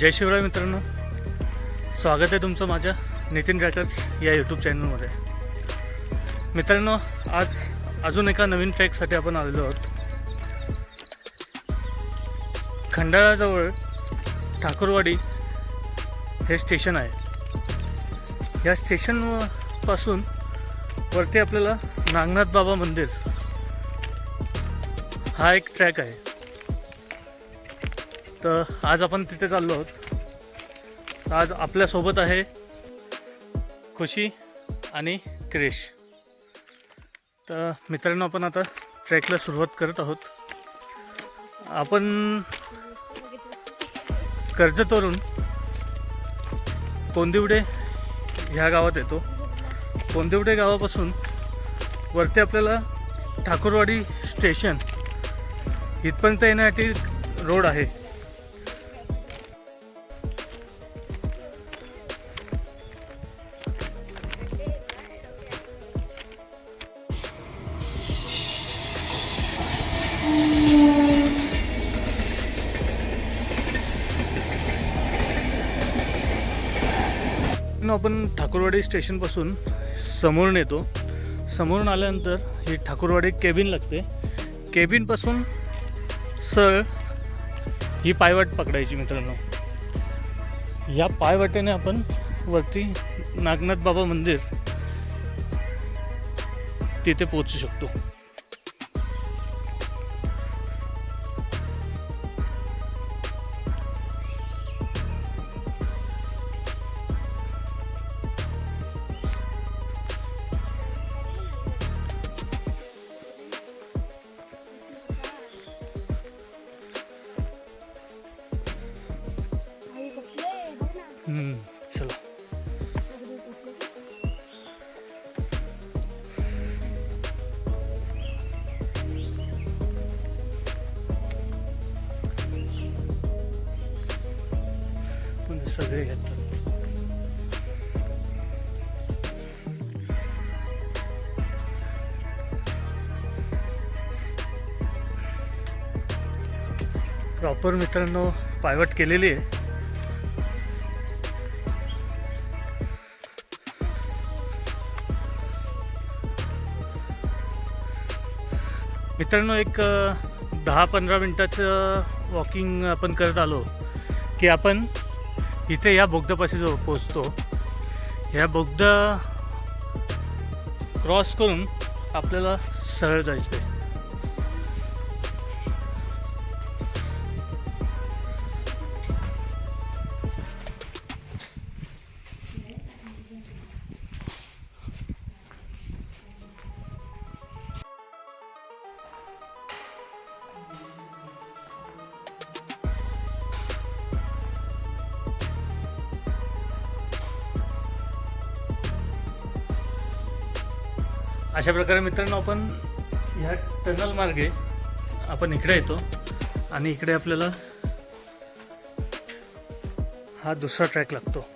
जय शिवराय मित्रांनो, स्वागत आहे तुमचं माझ्या नितीन ट्रॅकर्स या यूट्यूब चॅनलमध्ये. मित्रांनो, आज अजून एका नवीन ट्रॅकसाठी आपण आलेलो आहोत. खंडाळाजवळ ठाकूरवाडी हे स्टेशन आहे. या स्टेशनपासून वरती आपल्याला नागनाथ बाबा मंदिर हा एक ट्रॅक आहे. तर आज आपण तिथे चाललो आहोत. आज आपल्यासोबत आहे खुशी आणि क्रिश. तर मित्रांनो, आपण आता ट्रॅकला सुरुवात करत आहोत. आपण कर्जतवरून कोंदिवडे ह्या गावात येतो. कोंदिवडे गावापासून वरती आपल्याला ठाकूरवाडी स्टेशन इथपर्यंत येण्यासाठी रोड आहे. आपण ठाकूरवाडी स्टेशनपासून समोरून येतो. समोरून आल्यानंतर ही ठाकूरवाडी केबिन लागते. केबिनपासून सरळ ही पायवाट पकडायची. मित्रांनो, या पायवाटेने आपण वरती नागनाथ बाबा मंदिर तिथे पोहोचू शकतो. चला. पण सगळे घेतात. प्रॉपर मित्रांनो पायवाट केलेली आहे. मित्रांनो, एक 10-15 मिनटाचं वॉकिंग आपण करत आलो की आपण इथे या बोगद्यापाशी जो पोचतो. ह्या बोगदा क्रॉस करून आपल्याला सरळ जायचं आहे. अशा प्रकारे मित्रांनो, आपण ह्या टनल मार्गे आपण इकडे येतो आणि इकडे आपल्याला हा दुसरा ट्रॅक लागतो.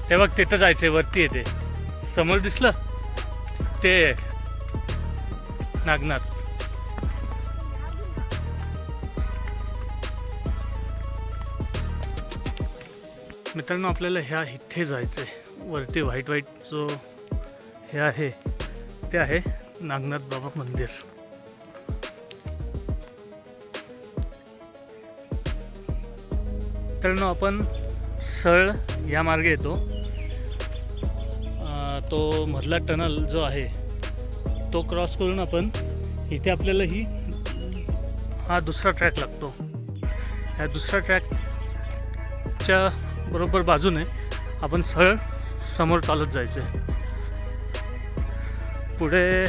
ते बघ, तिथं जायचंय. वरती येते समोर दिसलं ते नागनाथ. मित्रांनो, आपल्याला ह्या इथे जायचंय. वरती व्हाईट जो हे आहे ते आहे नागनाथ बाबा मंदिर. मित्रांनो, आपण सरळ या मार्गे येतो. तो मधला टनल जो आहे तो क्रॉस करून आपण इथे आपल्याला हा दुसरा ट्रॅक लागतो. ह्या दुसऱ्या ट्रॅकच्या बरोबर बाजूने आपण सरळ समोर चालत जायचं आहे. पुढे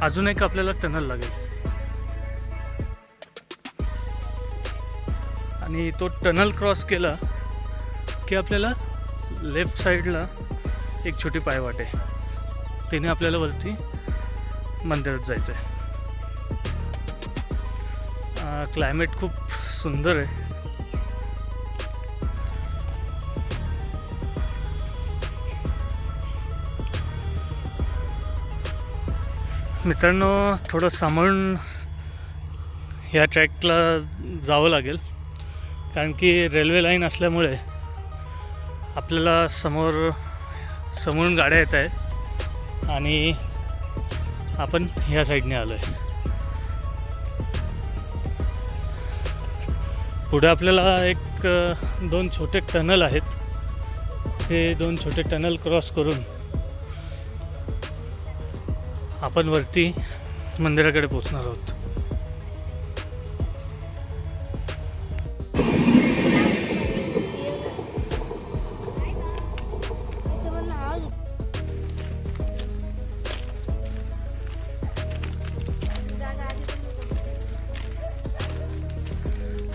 अजून एक आपल्याला टनल लागेल आणि तो टनल क्रॉस केला की आपल्याला लेफ्ट साईडला एक छोटी पायवाट आहे, तिने आपल्याला वरती मंदिरात जायचं आहे. क्लायमेट खूप सुंदर आहे. मित्रांनो, थोडं सांभाळून ह्या ट्रॅकला जावं लागेल, कारण की रेल्वे लाईन असल्यामुळे आपल्याला समोरून गाड्या येत आहेत आणि आपण ह्या साईडने आलो आहे. पुढे आपल्याला एक 2 छोटे टनल आहेत. हे 2 छोटे टनल क्रॉस करून आपण वरती मंदिराकडे पोचणार आहोत.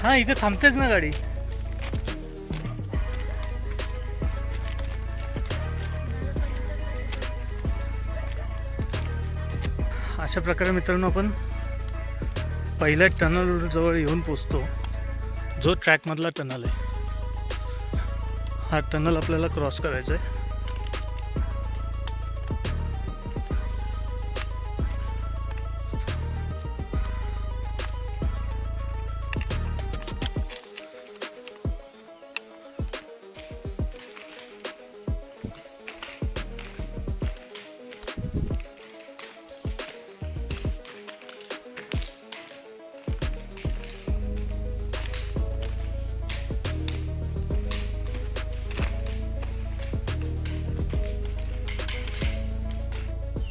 हां, इथे थांबतेच ना गाडी. अशा प्रकारे मित्रांनो आपण पहिल्या टनल जवळ येऊन पोचतो, जो ट्रॅकमधला टनल आहे. हा टनल आपल्याला क्रॉस करायचा आहे.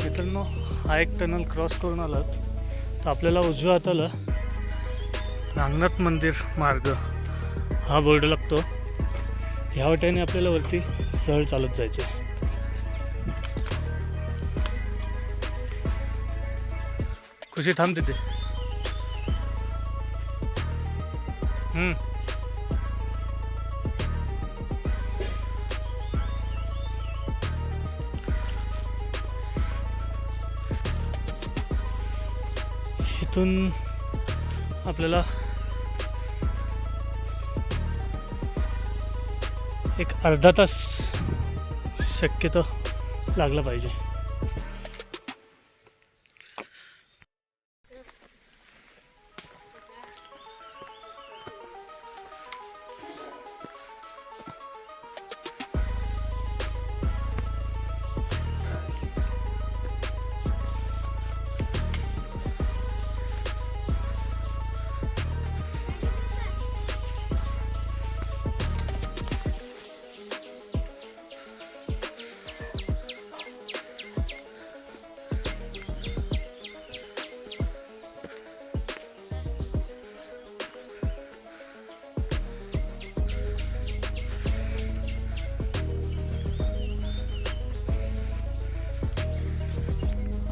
मित्रांनो, हा एक टनल क्रॉस करून आलात तर आपल्याला उजव्या हाताला नागनाथ मंदिर मार्ग हा बोर्ड लागतो. ह्या वाटेने आपल्याला वरती सहल चालत जायचे. खुशी थांब तिथे. इथून आपल्याला एक अर्धा तास शक्यतो लागला पाहिजे.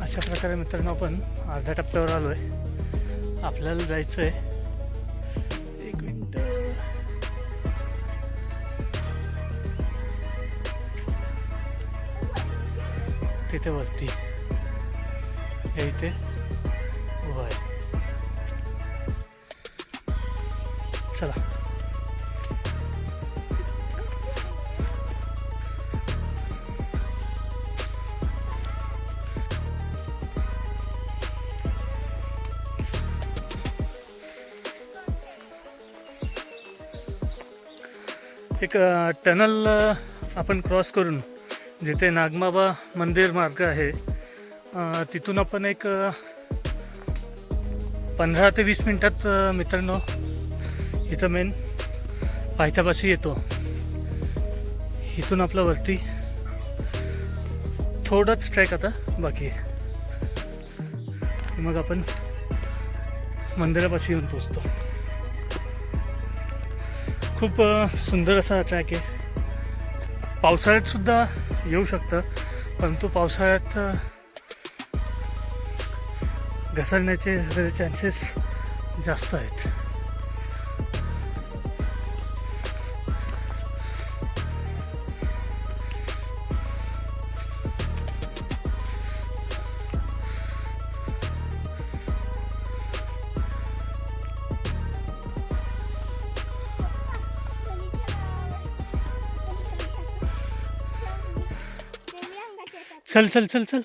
अशा प्रकारे मित्रांनो आपण अर्ध्या टप्प्यावर आलो आहे. आपल्याला जायचं आहे, एक मिनिट, तिथे वरती हे इथे उभा आहे. चला. एक टनल आपण क्रॉस करून जिथे नागमाबा मंदिर मार्ग आहे तिथून आपण एक 15 ते 20 मिनटात मित्रांनो इथं मेन पायथ्यापाशी येतो. इथून आपलं वरती थोडंच ट्रॅक आता बाकी आहे, मग आपण मंदिरापाशी येऊन पोचतो. खूप सुंदर असा ट्रॅक आहे. पावसाळ्यात सुद्धा येऊ शकतं, परंतु पावसाळ्यात घसरण्याचे वगैरे चान्सेस जास्त आहेत. चल चल चल चल.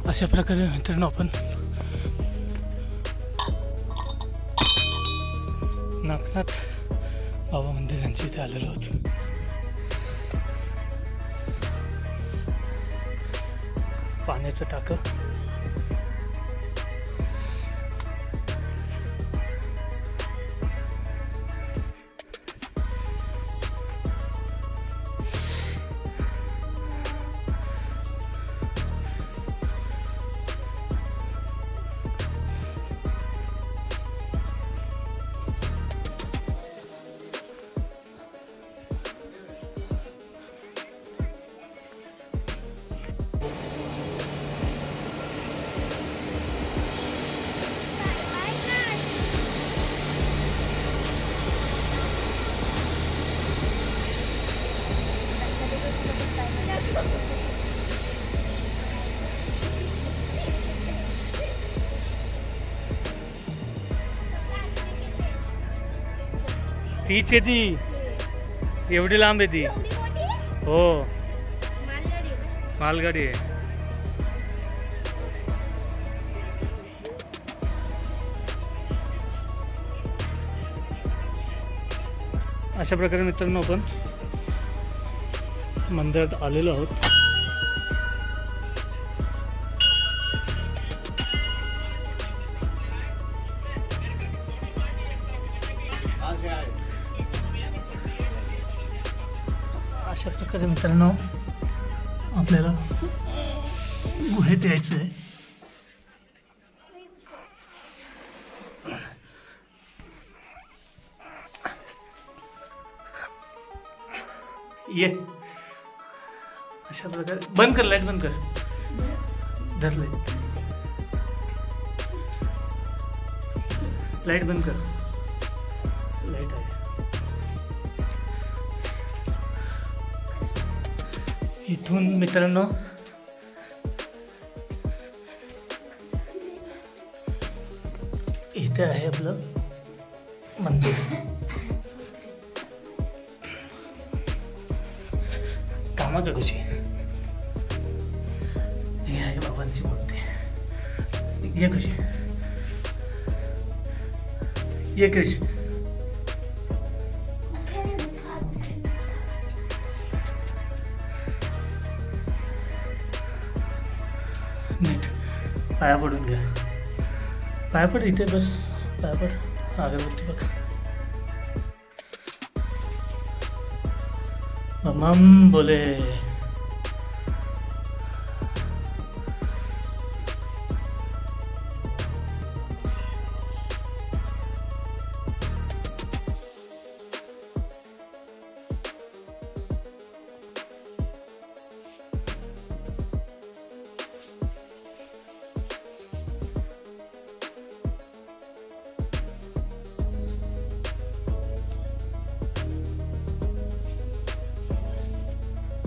अशा प्रकारे मित्रांनो आपण नागनाथ बाबा मंदिरांच्या इथे आलेलो आहोत. पाण्याचं टाकं तीच आहे ती, एवढी लांब आहे ती. हो मालगाडी आहे. अशा प्रकारे मित्रांनो आपण मंदिरात आलेलो आहोत. अशा प्रकारे मित्रांनो आपल्याला गुहेत यायचं आहे. ये अशा प्रकारे बंद कर, लाईट बंद कर. धर लाईट बंद कर. लाईट आहे. इथून मित्रांनो इथे आहे आपलं मंदिर. कामाकडूची ही आहे बाबांची मूर्ती. ये कशी ये कशी नीट पाया पडून घ्या. पाया पड इथे बस. पाया पड. अगरबत्ती बघ. मम बोले.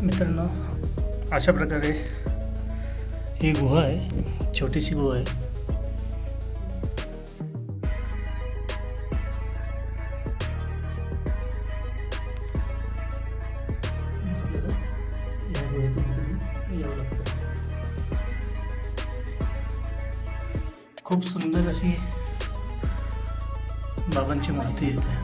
मित्रांनो अशा प्रकारे ही गुहा आहे. छोटीशी गुहा आहे. या गुहेतून यावं लागतं. खूप सुंदर अशी बाबांची मूर्ती येते.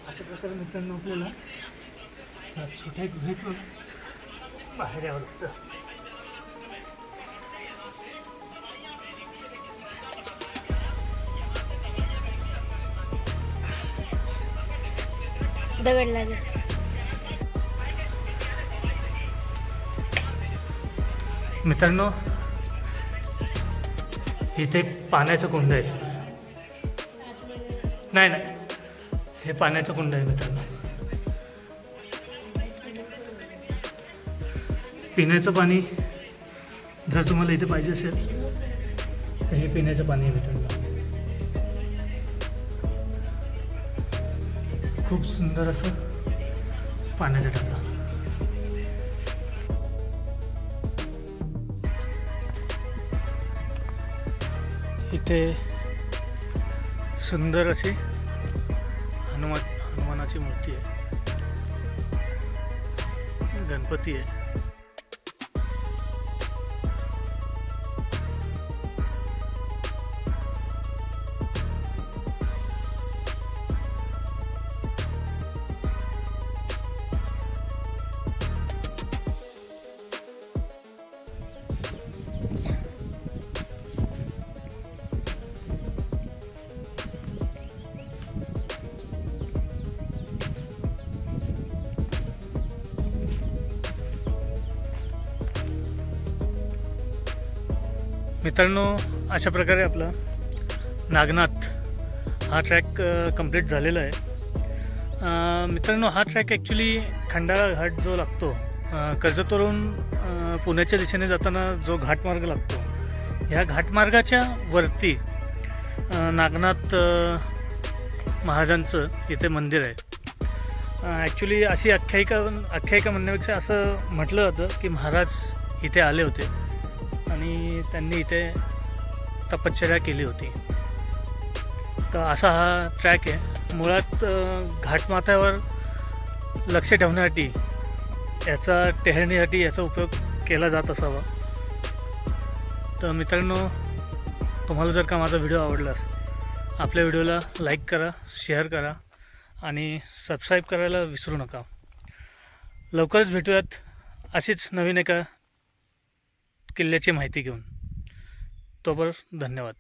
अशा प्रकारे मित्रांनो आपल्याला छोट्या गुहेतून बाहेर यावं लागतं. दगड लागेल. मित्रांनो इथे पाण्याचं कुंड आहे. नाही, हे पाण्याचं कुंड आहे मित्रांनो. पिण्याचं पाणी जर तुम्हाला इथे पाहिजे असेल तर हे पिण्याचं पाणी आहे मित्रांनो. खूप सुंदर असं पाण्याचं टाका. इथे सुंदर अशी हनुमानाची मूर्ती आहे. गणपती आहे. मित्रांनो अशा प्रकारे आपला नागनाथ हा ट्रॅक कंप्लीट झालेला आहे. मित्रांनो हा ट्रॅक ॲक्च्युली खंडाळा घाट जो लागतो कर्जतवरून पुण्याच्या दिशेने जाताना जो घाटमार्ग लागतो, ह्या घाटमार्गाच्या वरती नागनाथ महाराजांचं इथे मंदिर आहे. ॲक्च्युली अशी आख्यायिका म्हणण्यापेक्षा असं म्हटलं जातं की महाराज इथे आले होते आणि त्यांनी इथे तपश्चर्या केली होती. तर असा हा ट्रॅक आहे. मुळात घाटमाथ्यावर लक्ष ठेवण्यासाठी याचा टेहळणीसाठी याचा उपयोग केला जात असावा. तर मित्रांनो तुम्हाला जर का माझा व्हिडिओ आवडलास आपल्या व्हिडिओला लाईक करा, शेअर करा आणि सबस्क्राईब करायला विसरू नका. लवकरच भेटूयात अशीच नवीन एका किल्ल्याची माहिती घेऊन. तोपर्यंत धन्यवाद.